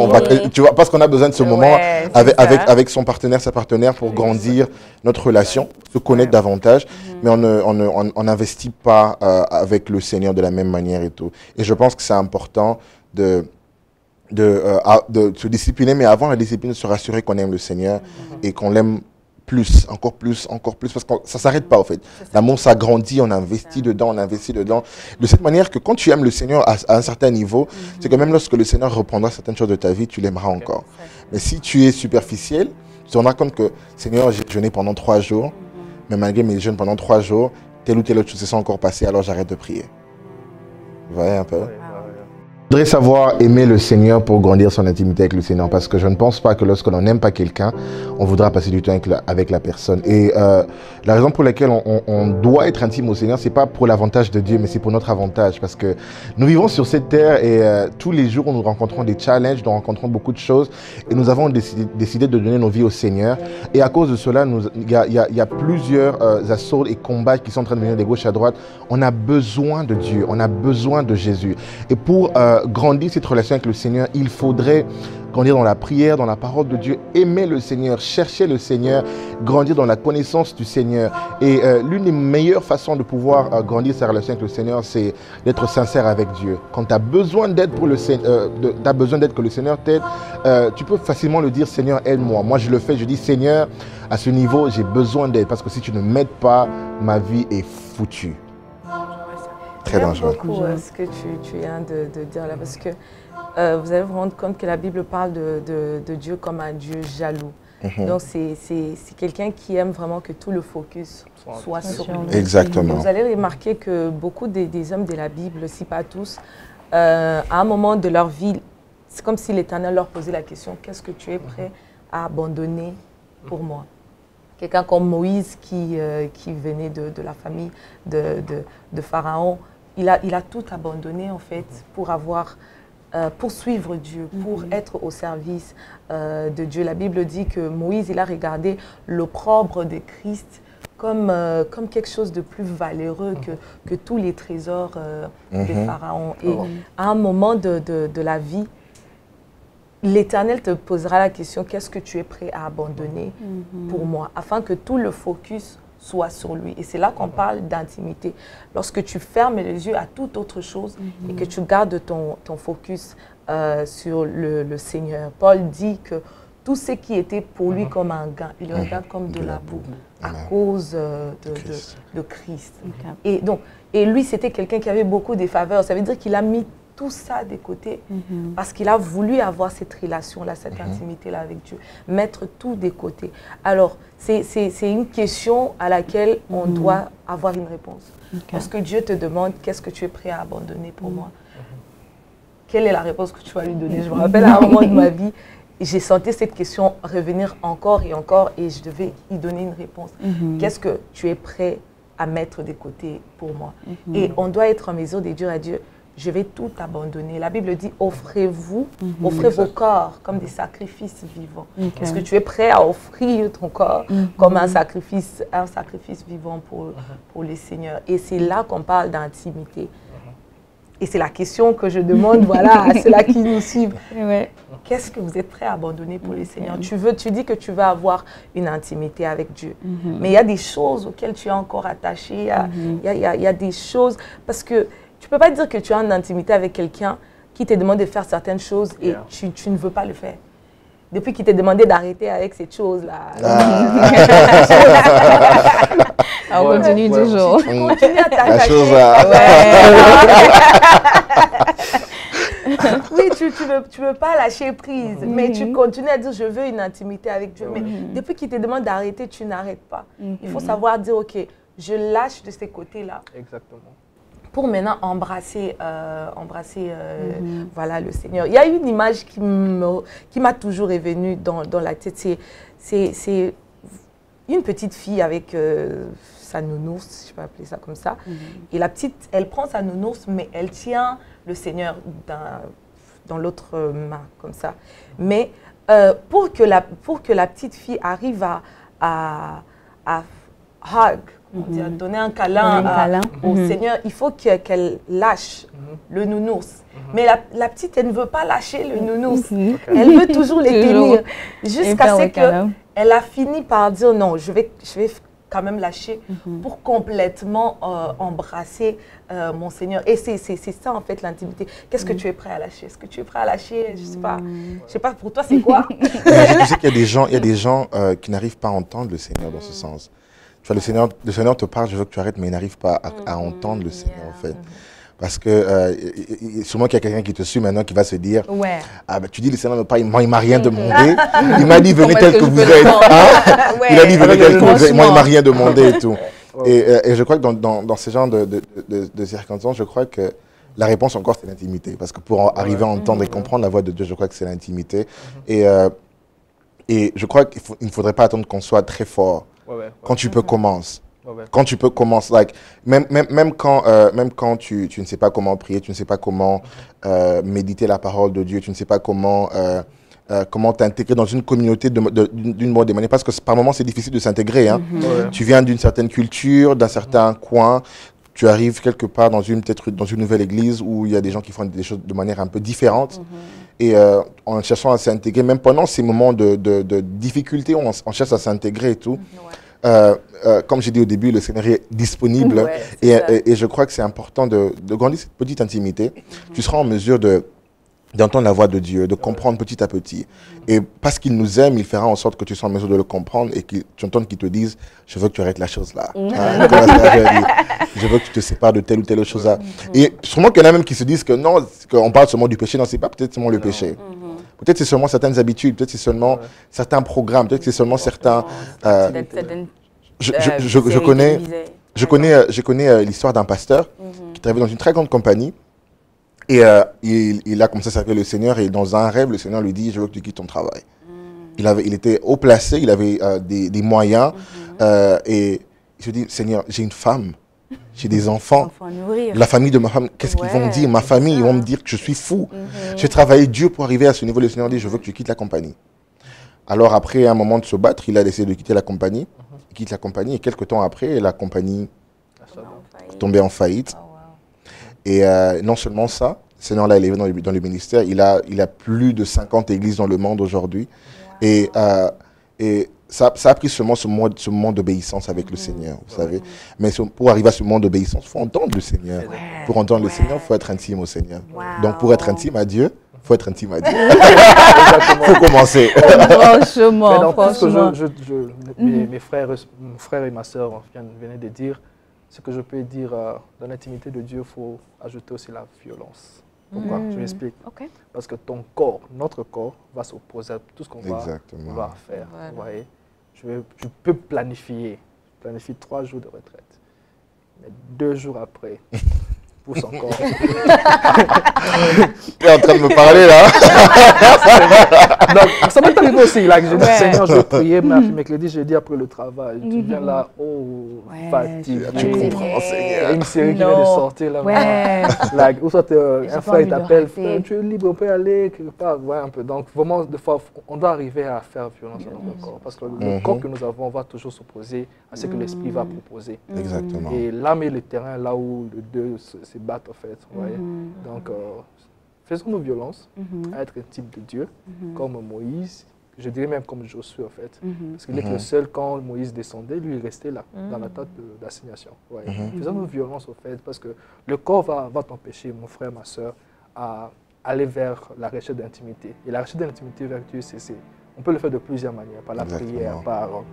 tu vois, parce qu'on a besoin de ce moment avec son partenaire, sa partenaire pour grandir notre relation, se connaître davantage, mais on n'investit pas avec le Seigneur de la même manière et tout. Et je pense que c'est important de se discipliner, mais avant la discipline, de se rassurer qu'on aime le Seigneur et qu'on l'aime plus, encore plus, parce que ça ne s'arrête pas, en fait. L'amour, ça grandit, on investit dedans, de cette manière que quand tu aimes le Seigneur à un certain niveau, c'est que même lorsque le Seigneur reprendra certaines choses de ta vie, tu l'aimeras encore. Mais si tu es superficiel, tu te rendras compte que, Seigneur, j'ai jeûné pendant 3 jours, mais malgré mes jeûnes pendant 3 jours, telle ou telle autre chose s'est encore passée, alors j'arrête de prier. Vous voyez un peu? Je voudrais savoir aimer le Seigneur pour grandir son intimité avec le Seigneur, parce que je ne pense pas que lorsque l'on n'aime pas quelqu'un, on voudra passer du temps avec la personne. Et la raison pour laquelle on doit être intime au Seigneur, c'est pas pour l'avantage de Dieu, mais c'est pour notre avantage, parce que nous vivons sur cette terre et tous les jours nous rencontrons des challenges, nous rencontrons beaucoup de choses, et nous avons décidé de donner nos vies au Seigneur. Et à cause de cela, il y a plusieurs assauts et combats qui sont en train de venir de gauche à droite. On a besoin de Dieu, on a besoin de Jésus. Et pour grandir cette relation avec le Seigneur, il faudrait grandir dans la prière, dans la parole de Dieu, aimer le Seigneur, chercher le Seigneur, grandir dans la connaissance du Seigneur. Et l'une des meilleures façons de pouvoir grandir sa relation avec le Seigneur, c'est d'être sincère avec Dieu. Quand tu as besoin d'aide pour le Seigneur, que le Seigneur t'aide, tu peux facilement le dire, Seigneur, aide-moi. Moi, je le fais, je dis, Seigneur, à ce niveau, j'ai besoin d'aide, parce que si tu ne m'aides pas, ma vie est foutue. Très dangereux. J'aime beaucoup ce que tu viens de dire là, parce que vous allez vous rendre compte que la Bible parle de Dieu comme un Dieu jaloux. Donc c'est quelqu'un qui aime vraiment que tout le focus soit sur lui. Exactement. Vous allez remarquer que beaucoup des hommes de la Bible, si pas tous, à un moment de leur vie, c'est comme si l'Éternel leur posait la question, qu'est-ce que tu es prêt à abandonner pour moi? Quelqu'un comme Moïse qui venait de la famille de Pharaon, il a tout abandonné en fait pour suivre Dieu, pour être au service de Dieu. La Bible dit que Moïse, il a regardé l'opprobre de Christ comme quelque chose de plus valeureux que tous les trésors de Pharaon. Et à un moment de la vie, l'Éternel te posera la question, qu'est-ce que tu es prêt à abandonner pour moi, afin que tout le focus soit sur lui. Et c'est là qu'on parle d'intimité. Lorsque tu fermes les yeux à toute autre chose et que tu gardes ton focus sur le Seigneur. Paul dit que tout ce qui était pour lui comme un gain, il le regarde comme de la boue à cause de Christ. Et lui, c'était quelqu'un qui avait beaucoup de faveurs. Ça veut dire qu'il a mis tout ça de côté parce qu'il a voulu avoir cette relation-là, cette intimité-là avec Dieu, mettre tout de côté. Alors, c'est une question à laquelle on doit avoir une réponse. Lorsque Dieu te demande, qu'est-ce que tu es prêt à abandonner pour moi? Quelle est la réponse que tu vas lui donner? Je me rappelle à un moment de ma vie, j'ai senti cette question revenir encore et encore et je devais y donner une réponse. Qu'est-ce que tu es prêt à mettre de côté pour moi? Et on doit être en mesure de dire à Dieu, je vais tout abandonner. La Bible dit, offrez-vous, offrez vos corps comme des sacrifices vivants. Est-ce que tu es prêt à offrir ton corps comme un sacrifice vivant pour le Seigneur? Et c'est là qu'on parle d'intimité. Et c'est la question que je demande à ceux-là qui nous suivent. Qu'est-ce que vous êtes prêt à abandonner pour le Seigneur? Tu dis que tu veux avoir une intimité avec Dieu. Mais il y a des choses auxquelles tu es encore attaché. Il y a des choses... Parce que tu ne peux pas dire que tu as une intimité avec quelqu'un qui te demande de faire certaines choses et tu ne veux pas le faire. Depuis qu'il t'a demandé d'arrêter avec cette chose-là. On continue toujours. Tu continues à t'attacher. La chose Oui, tu veux pas lâcher prise, mais tu continues à dire je veux une intimité avec Dieu. Mais depuis qu'il te demande d'arrêter, tu n'arrêtes pas. Il faut savoir dire ok, je lâche de ces côtés-là. Exactement. Pour maintenant embrasser, voilà, le Seigneur. Il y a une image qui m'a toujours revenue dans la tête. C'est une petite fille avec sa nounours, si je peux appeler ça comme ça. Et la petite, elle prend sa nounours, mais elle tient le Seigneur dans l'autre main, comme ça. Mais pour que la petite fille arrive à hug, donner un câlin au Seigneur, il faut qu'elle lâche le nounours. Mais la petite, elle ne veut pas lâcher le nounours. Elle veut toujours les tenir. Jusqu'à ce qu'elle a fini par dire non, je vais quand même lâcher pour complètement embrasser mon Seigneur. Et c'est ça en fait l'intimité. Qu'est-ce que tu es prêt à lâcher? Est-ce que tu es prêt à lâcher? Je sais pas pour toi c'est quoi? Je sais qu'il y a des gens qui n'arrivent pas à entendre le Seigneur dans ce sens. Tu vois, le Seigneur te parle, je veux que tu arrêtes, mais il n'arrive pas à entendre le Seigneur, en fait. Parce que sûrement qu'il y a quelqu'un qui te suit maintenant qui va se dire ah, ben, tu dis le Seigneur il m'a rien demandé. Il m'a dit venez tel que vous êtes. Il a dit venez tel que vous êtes. Moi, il m'a rien demandé et tout. Et je crois que dans ce genre de circonstances, je crois que la réponse encore, c'est l'intimité. Parce que pour arriver à entendre et comprendre la voix de Dieu, je crois que c'est l'intimité. Et je crois qu'il ne faudrait pas attendre qu'on soit très fort. Quand tu peux commencer. Quand tu peux commencer, like, même quand tu ne sais pas comment prier, tu ne sais pas comment méditer la parole de Dieu, tu ne sais pas comment t'intégrer dans une communauté d'une bonne manière, parce que par moments c'est difficile de s'intégrer. Hein. Tu viens d'une certaine culture, d'un certain coin, tu arrives quelque part peut-être dans une nouvelle église où il y a des gens qui font des choses de manière un peu différente. Et en cherchant à s'intégrer, même pendant ces moments de difficulté, on cherche à s'intégrer et tout. Comme j'ai dit au début, le Seigneur est disponible. Et je crois que c'est important de grandir cette petite intimité. Tu seras en mesure d'entendre la voix de Dieu, de comprendre petit à petit. Et parce qu'il nous aime, il fera en sorte que tu sois en mesure de le comprendre et que tu entends qu'il te dise « Je veux que tu arrêtes la chose là. Je veux que tu te sépares de telle ou telle chose là. » Et sûrement qu'il y en a même qui se disent que non, qu'on parle seulement du péché. Non, c'est pas peut-être seulement le péché. Peut-être c'est seulement certaines habitudes, peut-être c'est seulement certains programmes, peut-être c'est seulement certains... Je connais l'histoire d'un pasteur qui travaillait dans une très grande compagnie. Et il a commencé à servir le Seigneur et dans un rêve, le Seigneur lui dit « Je veux que tu quittes ton travail ». Il était haut placé, il avait des moyens et il se dit « Seigneur, j'ai une femme, j'ai des enfants, la famille de ma femme, qu'est-ce qu'ils vont me dire? Ma famille, ils vont me dire que je suis fou. J'ai travaillé dur pour arriver à ce niveau. Le Seigneur dit « Je veux que tu quittes la compagnie ». Alors après un moment de se battre, il a décidé de quitter la compagnie. Il quitte la compagnie et quelques temps après, la compagnie est tombée en faillite. Et non seulement ça, le Seigneur l'a élevé dans le ministère, il a plus de 50 églises dans le monde aujourd'hui. Et ça a pris seulement ce moment d'obéissance avec le Seigneur, vous savez. Mais pour arriver à ce moment d'obéissance, il faut entendre le Seigneur. Pour entendre le Seigneur, il faut être intime au Seigneur. Donc pour être intime à Dieu, il faut être intime à Dieu. Il faut commencer. Franchement, franchement. Mes frères et ma soeur venaient de dire, ce que je peux dire dans l'intimité de Dieu, il faut ajouter aussi la violence. Pourquoi? Je m'explique. Parce que ton corps, notre corps, va s'opposer à tout ce qu'on va faire. Vous voyez? Je peux planifier 3 jours de retraite. Mais 2 jours après, pousse encore. Tu es en train de me parler là. Donc, ça m'est arrivé aussi. Là, que je dis, Seigneur, je vais prier mercredi, jeudi après le travail. Tu viens là, fatigué. Tu comprends, Seigneur. Il y a une série qui vient de sortir là. Ou soit un frère t'appelle, tu es libre, on peut aller quelque part. Ouais, un peu. Donc, vraiment, des fois, on doit arriver à faire violence à notre corps. Parce que le corps que nous avons va toujours s'opposer à ce que l'esprit va proposer. Exactement. Et l'âme est le terrain là où les deux se battent, en fait. Donc, faisons-nous violence à être un type de Dieu, comme Moïse, je dirais même comme Josué, en fait. Parce qu'il est le seul, quand Moïse descendait, lui, il restait là, dans la tente d'assignation. Faisons-nous violence, en fait, parce que le corps va t'empêcher, mon frère, ma soeur, à aller vers la recherche d'intimité. Et la recherche d'intimité vers Dieu, on peut le faire de plusieurs manières, par la prière, par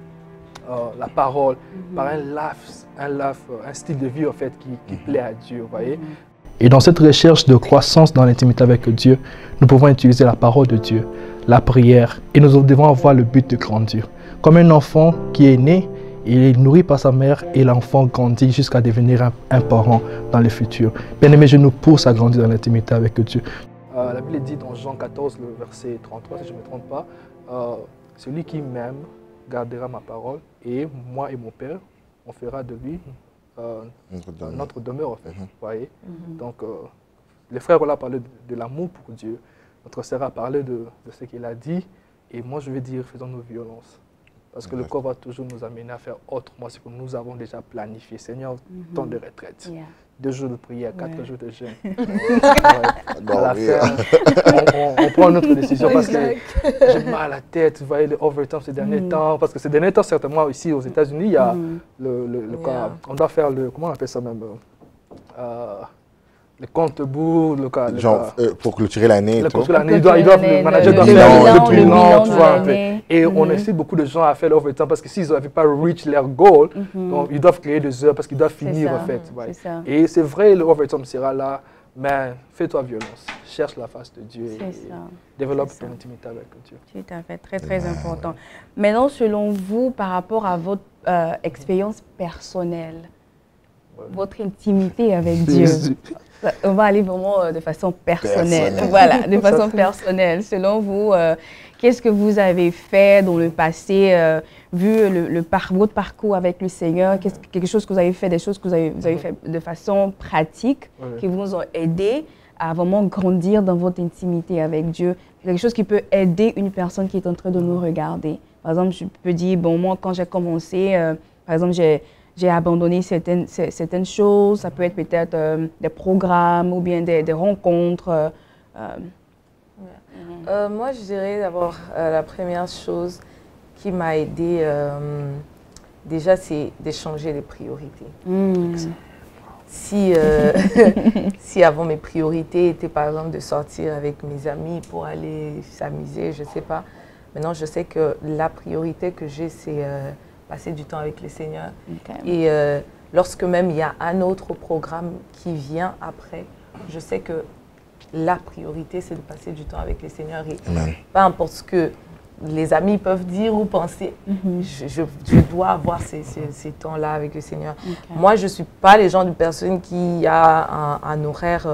la parole, par un style de vie, en fait, qui plaît à Dieu, vous voyez. Et dans cette recherche de croissance dans l'intimité avec Dieu, nous pouvons utiliser la parole de Dieu, la prière, et nous devons avoir le but de grandir. Comme un enfant qui est né, il est nourri par sa mère et l'enfant grandit jusqu'à devenir un parent dans le futur. Bien-aimés, je nous pousse à grandir dans l'intimité avec Dieu. La Bible dit dans Jean 14, le verset 33, si je ne me trompe pas, celui qui m'aime gardera ma parole et moi et mon Père, on fera de lui notre demeure, en fait. Voyez? Donc, les frères ont parlé de l'amour pour Dieu. Notre sœur a parlé de ce qu'il a dit. Et moi, je vais dire, faisons nos violences. Parce que le corps va toujours nous amener à faire autrement ce que nous avons déjà planifié. Seigneur, temps de retraite. 2 jours de prière, 4 jours de jeûne. À la fin, on prend une autre décision parce que j'ai mal à la tête. Vous voyez, le overtime ces derniers temps. Parce que ces derniers temps, certainement, ici aux États-Unis, il y a on doit faire le, comment on appelle ça même, le compte-bourg, pour clôturer l'année. Le manager doit faire le bilan, tu vois. Et on incite beaucoup de gens à faire l'overtime parce que s'ils n'avaient pas reach leur goal, donc ils doivent créer des heures parce qu'ils doivent finir, en fait. Ouais. Et c'est vrai, l'overtime sera là, mais fais-toi violence. Cherche la face de Dieu et développe ton intimité avec Dieu. Tout à fait, très, très important. Maintenant, selon vous, par rapport à votre expérience personnelle, votre intimité avec Dieu, on va aller vraiment de façon personnelle. Voilà, de façon personnelle. Selon vous, qu'est-ce que vous avez fait dans le passé, vu votre parcours avec le Seigneur, quelque chose que vous avez fait, des choses que vous avez fait de façon pratique, qui vous ont aidé à vraiment grandir dans votre intimité avec Dieu, quelque chose qui peut aider une personne qui est en train de nous regarder. Par exemple, je peux dire, bon, moi, quand j'ai commencé, par exemple, j'ai abandonné certaines choses, ça peut être peut-être des programmes ou bien des rencontres. Moi, je dirais d'abord, la première chose qui m'a aidée, déjà, c'est d'échanger les priorités. Si avant mes priorités étaient par exemple de sortir avec mes amis pour aller s'amuser, je ne sais pas, maintenant je sais que la priorité que j'ai, c'est passer du temps avec le Seigneur. Et lorsque même il y a un autre programme qui vient après, je sais que la priorité, c'est de passer du temps avec le Seigneur. Et peu importe ce que les amis peuvent dire ou penser, je dois avoir ces temps-là avec le Seigneur. Moi, je ne suis pas les genres de personnes qui a un horaire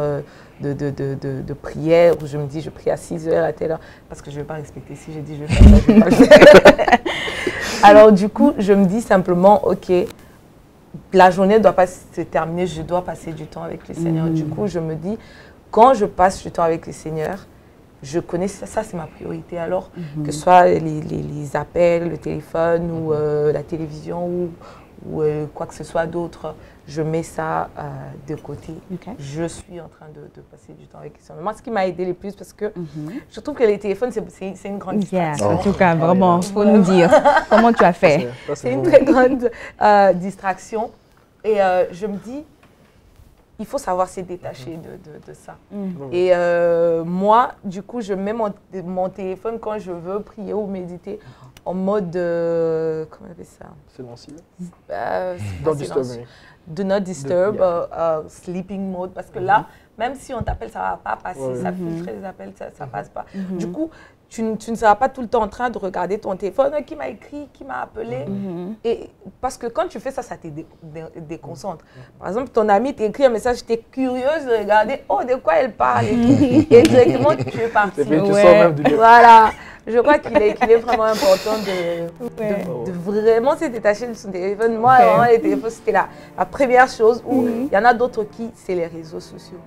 de prière où je me dis je prie à 6 heures à telle heure parce que je ne vais pas respecter. Si je dis je vais faire ça, je ne vais pas le faire. Alors du coup, je me dis simplement, ok, la journée ne doit pas se terminer, je dois passer du temps avec le Seigneur. Du coup, je me dis, quand je passe du temps avec le Seigneur, je connais ça, c'est ma priorité. Alors, que ce soit les appels, le téléphone ou la télévision ou quoi que ce soit d'autre, je mets ça de côté. Je suis en train de passer du temps avec les Seigneur. Moi, ce qui m'a aidé le plus, parce que je trouve que les téléphones, c'est une grande distraction. En tout cas, vraiment, il faut nous dire comment tu as fait. C'est une très grande distraction. Et je me dis, il faut savoir se détacher de ça. Et moi, du coup, je mets mon téléphone quand je veux prier ou méditer en mode, comment on appelle ça? Silencieux. Don't disturb. Do not disturb, sleeping mode. Parce que là, même si on t'appelle, ça ne va pas passer. Ça filtre les appels, ça ne passe pas. Du coup, tu ne seras pas tout le temps en train de regarder ton téléphone, qui m'a écrit, qui m'a appelé. Et parce que quand tu fais ça, ça te déconcentre. Par exemple, ton ami t'écrit un message, tu es curieuse de regarder, oh, de quoi elle parle et directement, tu es parti. Voilà. Je crois qu'il est vraiment important de vraiment se détacher de son téléphone. Moi, vraiment, les téléphones, c'était la première chose où il y en a d'autres qui, c'est les réseaux sociaux.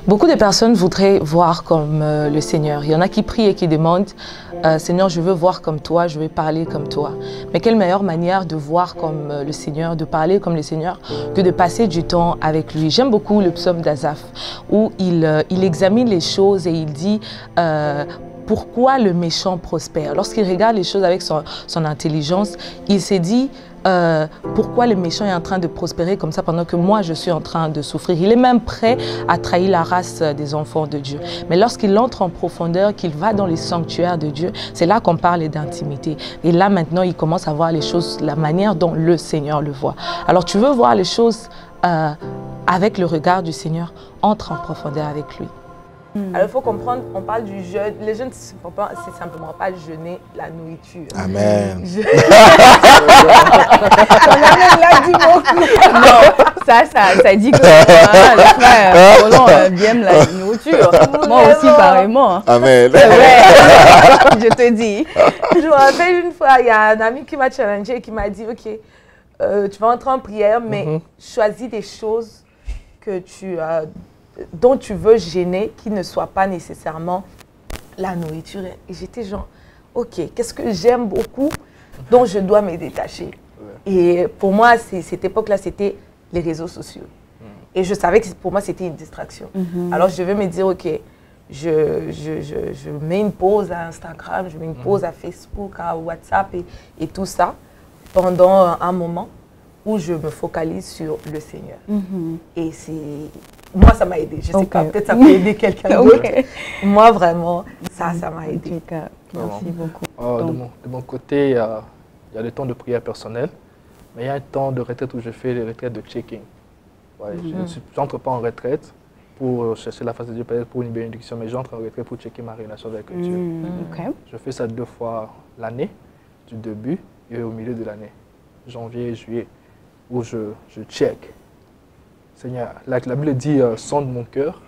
Beaucoup de personnes voudraient voir comme le Seigneur. Il y en a qui prient et qui demandent « Seigneur, je veux voir comme toi, je veux parler comme toi ». Mais quelle meilleure manière de voir comme le Seigneur, de parler comme le Seigneur, que de passer du temps avec lui. J'aime beaucoup le psaume d'Asaph, où il examine les choses et il dit pourquoi le méchant prospère. Lorsqu'il regarde les choses avec son intelligence, il s'est dit pourquoi le méchant est en train de prospérer comme ça pendant que moi je suis en train de souffrir. Il est même prêt à trahir la race des enfants de Dieu. Mais lorsqu'il entre en profondeur, qu'il va dans les sanctuaires de Dieu, c'est là qu'on parle d'intimité. Et là maintenant, il commence à voir les choses, la manière dont le Seigneur le voit. Alors tu veux voir les choses avec le regard du Seigneur, entre en profondeur avec lui. Alors, il faut comprendre, on parle du jeûne. Les jeûnes, c'est simplement pas jeûner la nourriture. Amen. L'a dit beaucoup. Non, ça dit que les frères Roland bien la nourriture. Moi aussi, pareillement. Amen. C'est vrai, je te dis. Je me rappelle une fois, il y a un ami qui m'a challengé et qui m'a dit, OK, tu vas entrer en prière, mais choisis des choses que dont tu veux gêner, qui ne soient pas nécessairement la nourriture. Et j'étais genre, OK, qu'est-ce que j'aime beaucoup, dont je dois me détacher. Et pour moi, cette époque-là, c'était les réseaux sociaux. Et je savais que pour moi, c'était une distraction. Alors, je devais me dire, OK, je mets une pause à Instagram, je mets une pause à Facebook, à WhatsApp et tout ça pendant un moment où je me focalise sur le Seigneur. Et moi, ça m'a aidé. Je ne sais pas, peut-être ça peut aider quelqu'un d'autre. Moi, vraiment, ça m'a aidé. Merci beaucoup. De mon côté, il y a le temps de prière personnelle, mais il y a un temps de retraite où je fais les retraites de checking. Ouais, je n'entre pas en retraite pour chercher la face de Dieu, peut-être pour une bénédiction, mais j'entre en retraite pour checker ma relation avec Dieu. Je fais ça 2 fois l'année, du début et au milieu de l'année, janvier et juillet, où je check. Seigneur, la Bible dit sonde mon cœur,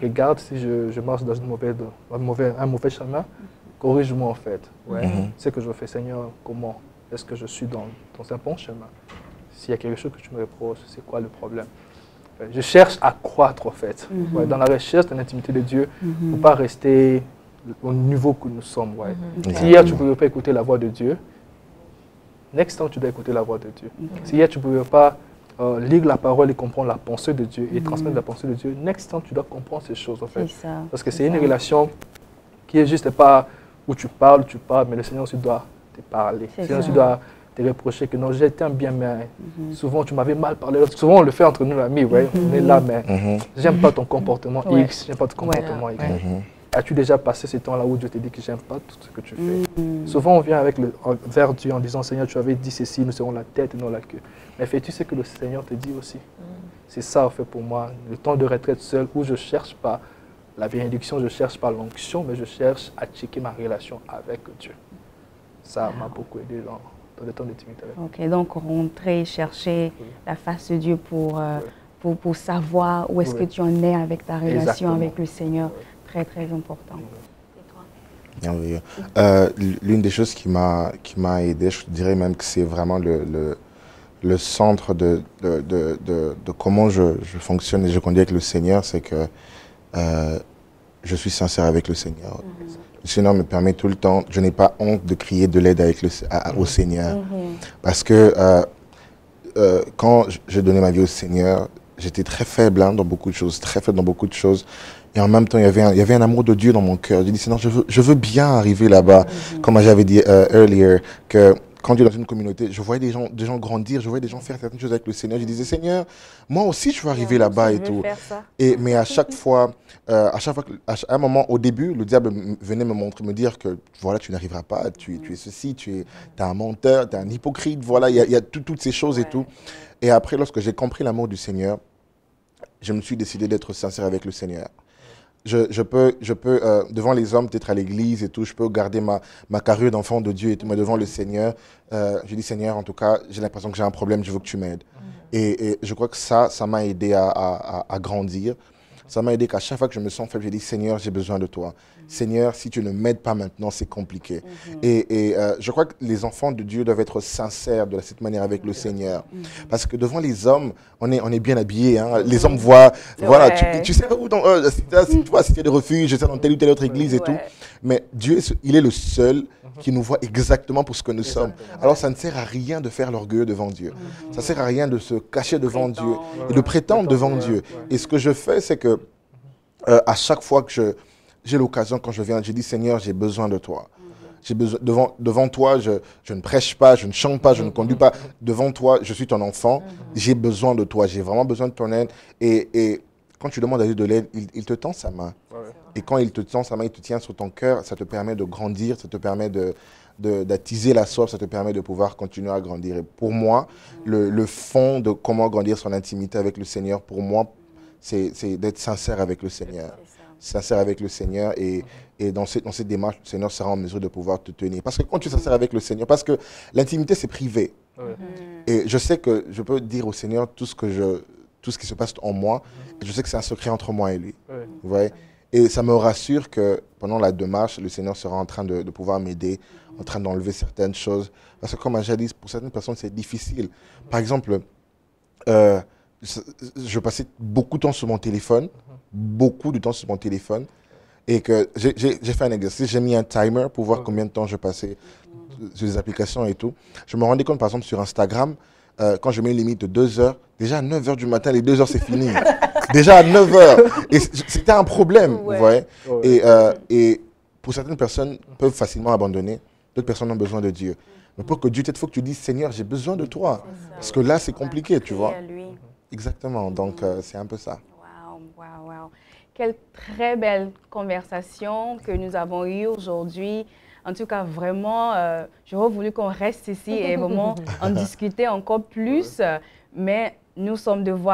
regarde si je marche dans un mauvais chemin, corrige-moi en fait. C'est que je fais, Seigneur, comment est-ce que je suis dans un bon chemin? S'il y a quelque chose que tu me reproches, c'est quoi le problème? Je cherche à croître en fait. Dans la recherche de l'intimité de Dieu, il ne faut pas rester au niveau que nous sommes. Si hier tu ne pouvais pas écouter la voix de Dieu, next time tu dois écouter la voix de Dieu. Si hier tu ne pouvais pas lire la parole et comprendre la pensée de Dieu et transmettre la pensée de Dieu, next time tu dois comprendre ces choses en fait. Parce que c'est une relation qui est juste pas où tu parles, mais le Seigneur aussi doit te parler. Le Seigneur aussi doit te reprocher que non, j'étais un bien, mais souvent tu m'avais mal parlé. Souvent on le fait entre nous amis, on est là, mais j'aime pas ton comportement X, j'aime pas ton comportement Y. As-tu déjà passé ce temps-là où Dieu te dit que j'aime pas tout ce que tu fais? Souvent on vient vers Dieu en disant, Seigneur, tu avais dit ceci, nous serons la tête et non la queue. Mais fais-tu ce que le Seigneur te dit aussi? C'est ça en fait pour moi, le temps de retraite seul où je ne cherche pas la bénédiction, je ne cherche pas l'onction, mais je cherche à checker ma relation avec Dieu. Ça m'a beaucoup aidé dans le temps d'intimité. Ok, donc rentrer, chercher la face de Dieu pour savoir où est-ce que tu en es avec ta relation avec le Seigneur. Très, très important. L'une des choses qui m'a aidé, je dirais même que c'est vraiment le centre de comment je fonctionne et je conduis avec le Seigneur, c'est que je suis sincère avec le Seigneur. Le Seigneur me permet tout le temps, je n'ai pas honte de crier de l'aide au Seigneur. Parce que quand je donnais ma vie au Seigneur, j'étais très faible dans beaucoup de choses, très faible dans beaucoup de choses. Et en même temps, il y avait un amour de Dieu dans mon cœur. J'ai dit, Seigneur, je veux bien arriver là-bas. Comme j'avais dit earlier, que quand tu es dans une communauté, je voyais des gens grandir, je voyais des gens faire certaines choses avec le Seigneur. Je disais, Seigneur, moi aussi, je veux arriver là-bas et tout. Mais à chaque fois, à un moment, au début, le diable venait me dire que, voilà, tu n'arriveras pas, tu es ceci, tu es un menteur, tu es un hypocrite, voilà, il y a toutes ces choses et tout. Et après, lorsque j'ai compris l'amour du Seigneur, je me suis décidé d'être sincère avec le Seigneur. Je peux devant les hommes, peut-être à l'église et tout, je peux garder ma carrure d'enfant de Dieu et tout, mais devant le Seigneur, je dis, Seigneur, en tout cas, j'ai l'impression que j'ai un problème, je veux que tu m'aides. Et je crois que ça m'a aidé à grandir. Ça m'a aidé qu'à chaque fois que je me sens faible, je dis, Seigneur, j'ai besoin de toi. Seigneur, si tu ne m'aides pas maintenant, c'est compliqué. Et je crois que les enfants de Dieu doivent être sincères de cette manière avec le Seigneur. Parce que devant les hommes, on est bien habillés. Hein. Les hommes voient, voilà, tu sais où, si tu as des refuges, dans telle ou telle autre église et tout. Mais Dieu, il est le seul qui nous voit exactement pour ce que nous sommes. Alors ça ne sert à rien de faire l'orgueil devant Dieu. Ça ne sert à rien de se cacher devant Dieu et de prétendre devant Dieu. Et ce que je fais, c'est que à chaque fois que j'ai l'occasion, quand je viens, je dis, Seigneur, j'ai besoin de toi. J'ai besoin, devant toi, je ne prêche pas, je ne chante pas, je ne conduis pas. Devant toi, je suis ton enfant. J'ai besoin de toi. J'ai vraiment besoin de ton aide. Et quand tu demandes à Dieu de l'aide, il te tend sa main. Et quand il te tend sa main, il te tient sur ton cœur, ça te permet de grandir, ça te permet d'attiser la soif, ça te permet de pouvoir continuer à grandir. Et pour moi, le fond de comment grandir son intimité avec le Seigneur, pour moi, c'est d'être sincère avec le Seigneur. Sincère avec le Seigneur et dans cette démarche, le Seigneur sera en mesure de pouvoir te tenir. Parce que quand tu es sincère avec le Seigneur, parce que l'intimité, c'est privé. Et je sais que je peux dire au Seigneur tout ce qui se passe en moi. Et je sais que c'est un secret entre moi et lui. Vous voyez? Et ça me rassure que pendant la démarche, le Seigneur sera en train de pouvoir m'aider, en train d'enlever certaines choses. Parce que comme jadis, pour certaines personnes, c'est difficile. Par exemple, je passais beaucoup de temps sur mon téléphone, beaucoup de temps sur mon téléphone. Et que j'ai fait un exercice, j'ai mis un timer pour voir combien de temps je passais sur les applications et tout. Je me rendais compte, par exemple, sur Instagram, quand je mets une limite de 2 heures, déjà à 9 heures du matin, les 2 heures, c'est fini. Déjà à 9 heures. Et c'était un problème, vous voyez. Et pour certaines personnes, peuvent facilement abandonner. D'autres personnes ont besoin de Dieu. Mais pour que Dieu t'aide, il faut que tu dises, Seigneur, j'ai besoin de toi. Parce que là, c'est compliqué, tu vois. Exactement. Donc, c'est un peu ça. Wow. Quelle très belle conversation que nous avons eue aujourd'hui. En tout cas, vraiment, j'aurais voulu qu'on reste ici et vraiment en discuter encore plus. Mais nous devons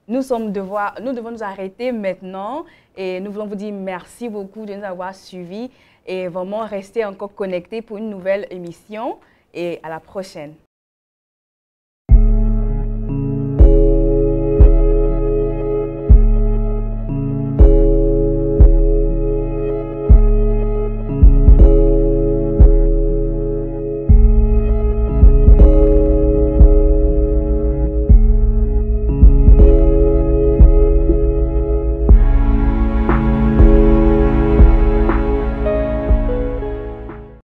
nous arrêter maintenant. Et nous voulons vous dire merci beaucoup de nous avoir suivis et vraiment rester encore connectés pour une nouvelle émission. Et à la prochaine.